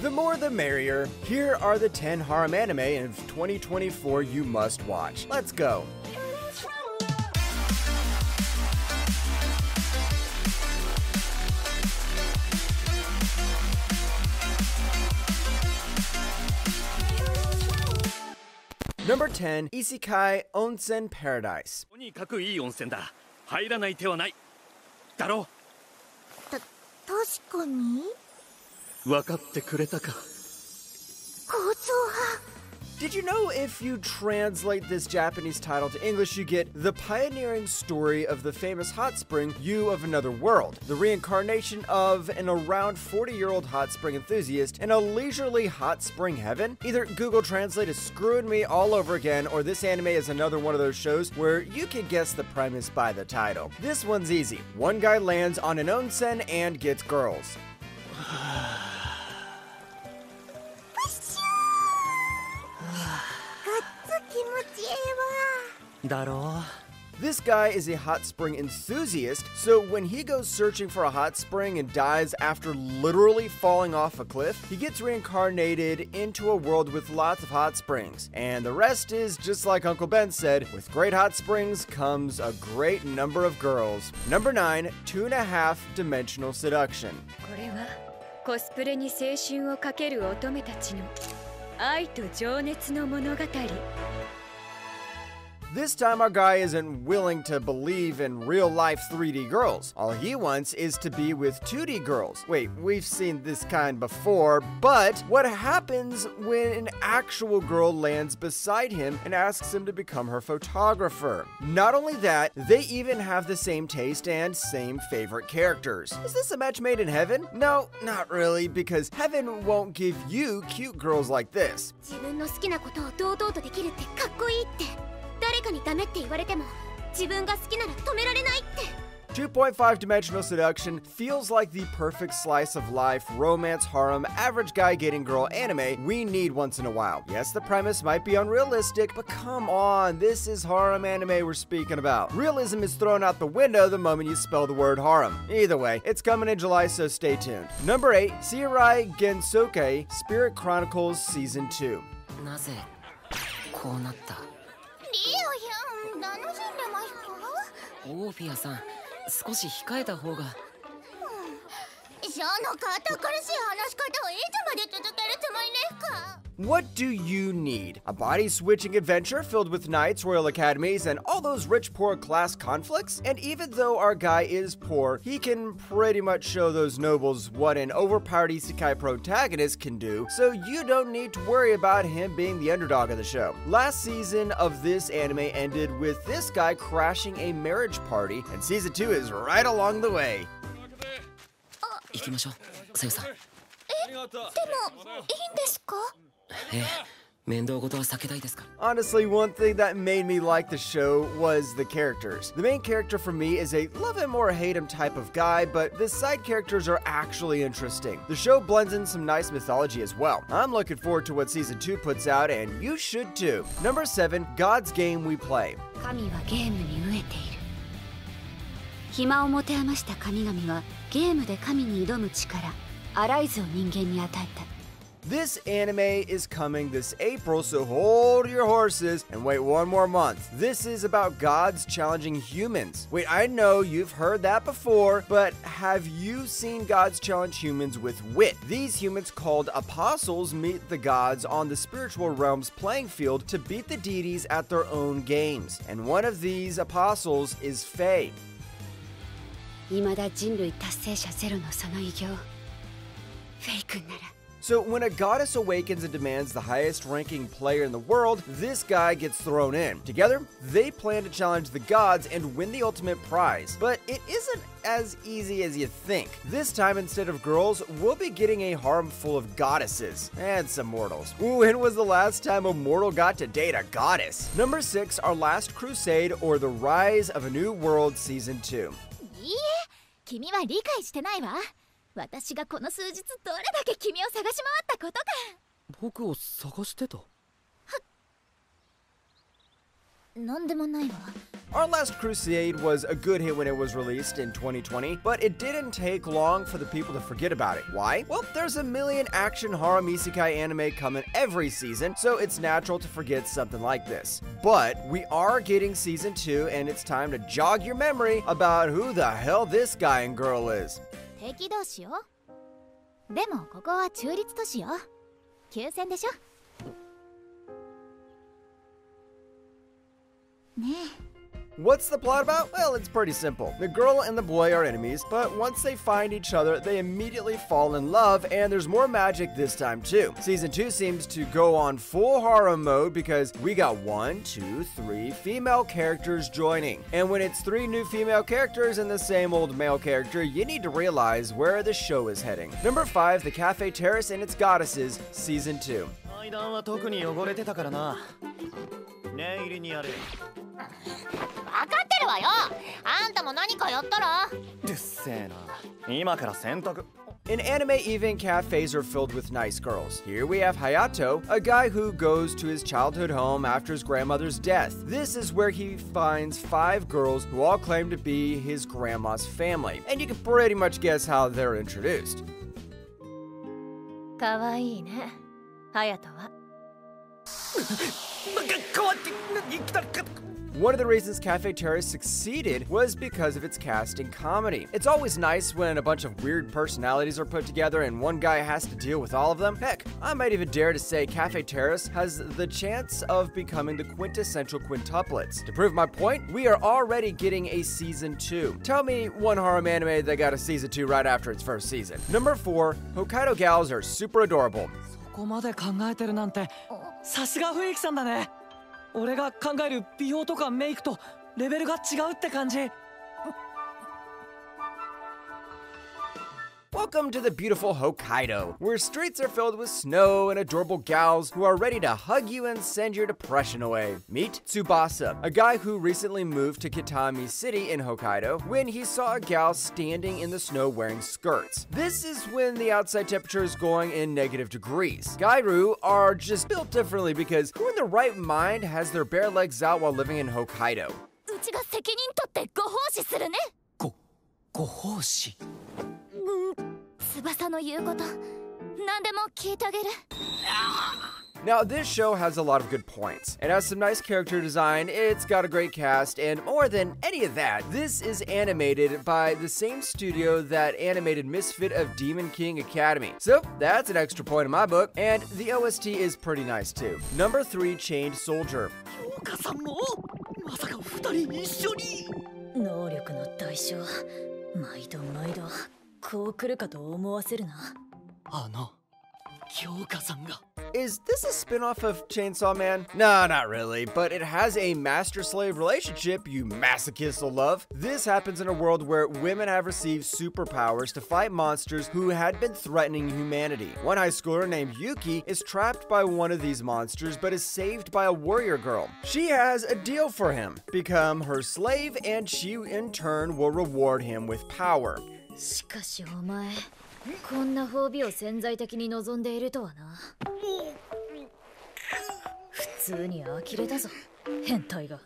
The more the merrier. Here are the 10 harem anime of 2024 you must watch. Let's go. Number 10, Isekai Onsen Paradise. とにかくいい温泉だ。入らない手はない。だろ確かに。分かってくれたか。構造派。 Did you know if you translate this Japanese title to English, you get the pioneering story of the famous hot spring, You of Another World, the reincarnation of an around 40-year-old hot spring enthusiast in a leisurely hot spring heaven? Either Google Translate is screwing me all over again, or this anime is another one of those shows where you can guess the premise by the title. This one's easy. One guy lands on an onsen and gets girls. This guy is a hot spring enthusiast, so when he goes searching for a hot spring and dies after literally falling off a cliff, he gets reincarnated into a world with lots of hot springs. And the rest is just like Uncle Ben said, with great hot springs comes a great number of girls. Number 9, 2.5 Dimensional Seduction. これはコスプレに青春をかける乙女たちの愛と情熱の物語。 This time our guy isn't willing to believe in real-life 3D girls. All he wants is to be with 2D girls. Wait, we've seen this kind before, but what happens when an actual girl lands beside him and asks him to become her photographer? Not only that, they even have the same taste and same favorite characters. Is this a match made in heaven? No, not really, because heaven won't give you cute girls like this. 自分の好きなことを堂々とできるってかっこいいって。 誰かにダメって言われても自分が好きなら止められないって。 2.5 Dimensional Seduction feels like the perfect slice of life, romance, harem, average guy getting girl anime we need once in a while. Yes, the premise might be unrealistic, but come on, this is harem anime we're speaking about. Realism is thrown out the window the moment you spell the word harem. Either way, it's coming in July, so stay tuned. Number 8, Seirai Gensoke Spirit Chronicles Season 2. なぜこうなった？ リオやん、楽しんでますか？オーフィアさん、少し控えた方が。その堅苦しい話し方をいつまで続けるつもりですか？ What do you need? A body-switching adventure filled with knights, royal academies, and all those rich-poor class conflicts? And even though our guy is poor, he can pretty much show those nobles what an overpowered isekai protagonist can do, so you don't need to worry about him being the underdog of the show. Last season of this anime ended with this guy crashing a marriage party, and season 2 is right along the way. 行きましょう、さゆさん。でもいいんですか？ ええ、面倒事は避けたいですから。 Honestly, one thing that made me like the show was the characters. The main character for me is a love him or hate him type of guy, but the side characters are actually interesting. The show blends in some nice mythology as well. I'm looking forward to what season 2 puts out, and you should too. Number 7, God's Game We Play. 神はゲームに飢えている。暇を持て余した神々はゲームで神に挑む力、アライズを人間に与えた。 This anime is coming this April, so hold your horses and wait one more month. This is about gods challenging humans. Wait, I know you've heard that before, but have you seen gods challenge humans with wit? These humans called apostles meet the gods on the spiritual realm's playing field to beat the deities at their own games. And one of these apostles is Faye. 未だ人類達成者ゼロのその偉業。フェイ君なら。 So when a goddess awakens and demands the highest ranking player in the world, this guy gets thrown in. Together, they plan to challenge the gods and win the ultimate prize. But it isn't as easy as you think. This time, instead of girls, we'll be getting a harem full of goddesses and some mortals. When was the last time a mortal got to date a goddess? Number 6, Our Last Crusade, or The Rise of a New World Season 2. いいえ、君は理解してないわ。 私がこの数日どれだけ君を探し回ったことか。僕を探してた？なんでもないわ。Our Last Crusade was a good hit when it was released in 2020, but it didn't take long for the people to forget about it. Why? Well, there's a million action harem isekai anime coming every season, so it's natural to forget something like this. But we are getting season 2, and it's time to jog your memory about who the hell this guy and girl is. 敵同士よ。でもここは中立都市よ。休戦でしょ。ねえ。 What's the plot about? Well, it's pretty simple. The girl and the boy are enemies, but once they find each other, they immediately fall in love, and there's more magic this time too. Season 2 seems to go on full harem mode because we got 1, 2, 3 female characters joining. And when it's 3 new female characters and the same old male character, you need to realize where the show is heading. Number 5, The Cafe Terrace and Its Goddesses, Season 2. 階段は特に汚れてたからな。念入りにやれ。分かってるわよ。あんたも何かやったら。うっせえな。今から洗濯。 In anime, even cafes are filled with nice girls. Here we have Hayato, a guy who goes to his childhood home after his grandmother's death. This is where he finds 5 girls who all claim to be his grandma's family. And you can pretty much guess how they're introduced. かわいいね。隼人は。 One of the reasons Cafe Terrace succeeded was because of its cast and comedy. It's always nice when a bunch of weird personalities are put together and one guy has to deal with all of them. Heck, I might even dare to say Cafe Terrace has the chance of becoming the quintessential quintuplets. To prove my point, we are already getting a season 2. Tell me one harem anime that got a season 2 right after its first season. Number 4, Hokkaido gals are super adorable. そこまで考えてるなんて、さすが雰囲気さんだね。俺が考える美容とかメイクとレベルが違うって感じ。 Welcome to the beautiful Hokkaido, where streets are filled with snow and adorable gals who are ready to hug you and send your depression away. Meet Tsubasa, a guy who recently moved to Kitami City in Hokkaido when he saw a gal standing in the snow wearing skirts. This is when the outside temperature is going in negative degrees. Gairu are just built differently because who in their right mind has their bare legs out while living in Hokkaido? うちが責任取ってご奉仕するね。ご奉仕。 翼の言うこと何でも聞いてあげる。 Now, this show has a lot of good points. It has some nice character design, it's got a great cast, and more than any of that, this is animated by the same studio that animated Misfit of Demon King Academy. So, that's an extra point in my book, and the OST is pretty nice too. Number 3, Chained Soldier. 京香さんもまさか2人一緒に。能力の代償、毎度毎度こう来るかと思わせるな。京香さんが。 Is this a spin-off of Chainsaw Man? Nah, not really, but it has a master-slave relationship you masochists will love. This happens in a world where women have received superpowers to fight monsters who had been threatening humanity. One high schooler named Yuki is trapped by one of these monsters but is saved by a warrior girl. She has a deal for him. Become her slave and she in turn will reward him with power. しかしお前、こんな褒美を潜在的に望んでいるとはな。普通に呆れたぞ、変態が。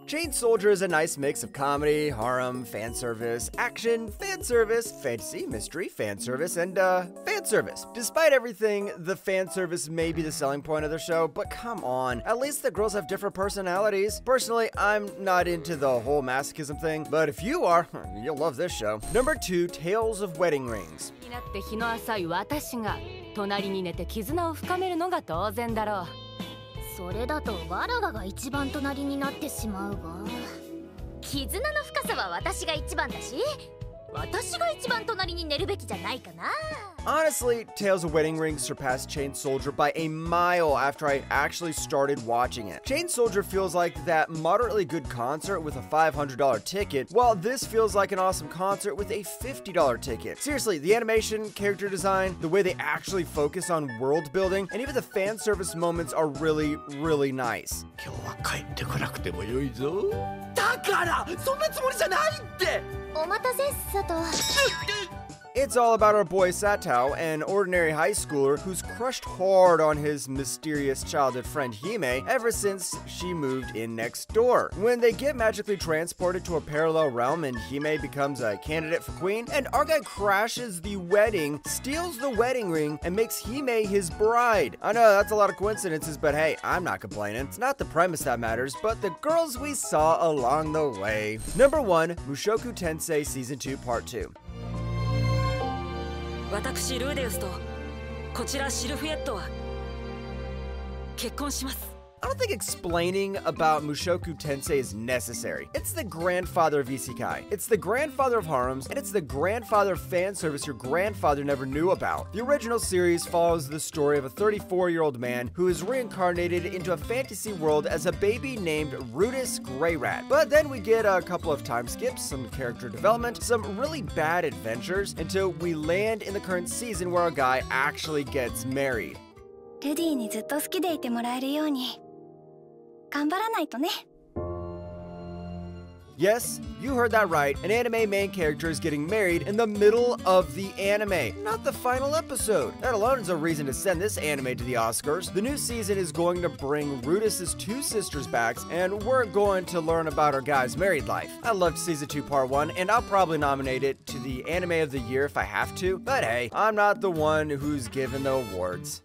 Chained Soldier is a nice mix of comedy, harem, fan service, action, fan service, fantasy, mystery, fan service, and fan service. Despite everything, the fan service may be the selling point of the show, but come on, at least the girls have different personalities. Personally, I'm not into the whole masochism thing, but if you are, you'll love this show. Number 2, Tales of Wedding Rings. になって日の浅い私が隣に寝て絆を深めるのが当然だろう。 それだとわらがが一番隣になってしまうわ。絆の深さは私が一番だし、私が一番隣に寝るべきじゃないかな。 Honestly, Tales of Wedding Rings surpassed Chained Soldier by a mile after I actually started watching it. Chained Soldier feels like that moderately good concert with a $500 ticket, while this feels like an awesome concert with a $50 ticket. Seriously, the animation, character design, the way they actually focus on world building, and even the fan service moments are really, really nice. 今日は帰ってこなくてもよいぞ。だからそんなつもりじゃないって。お待たせ、佐藤。It's all about our boy Satao, an ordinary high schooler who's crushed hard on his mysterious childhood friend Hime ever since she moved in next door. When they get magically transported to a parallel realm and Hime becomes a candidate for queen, and our guy crashes the wedding, steals the wedding ring, and makes Hime his bride. I know that's a lot of coincidences, but hey, I'm not complaining. It's not the premise that matters, but the girls we saw along the way. Number 1, Mushoku Tensei Season 2 Part 2. 私ルーデウスとこちらシルフィエットは結婚します。 I don't think explaining about Mushoku Tensei is necessary. It's the grandfather of isekai. It's the grandfather of harems, and it's the grandfather of fan service your grandfather never knew about. The original series follows the story of a 34-year-old man who is reincarnated into a fantasy world as a baby named Rudis Greyrat. But then we get a couple of time skips, some character development, some really bad adventures, until we land in the current season where a guy actually gets married. ルディにずっと好きでいてもらえるように頑張らないとね。 Yes, you heard that right. An anime main character is getting married in the middle of the anime, not the final episode. That alone is a reason to send this anime to the Oscars. The new season is going to bring Rudis' 2 sisters back, and we're going to learn about our guy's married life. I loved Season 2 Part 1, and I'll probably nominate it to the Anime of the Year if I have to. But hey, I'm not the one who's given the awards.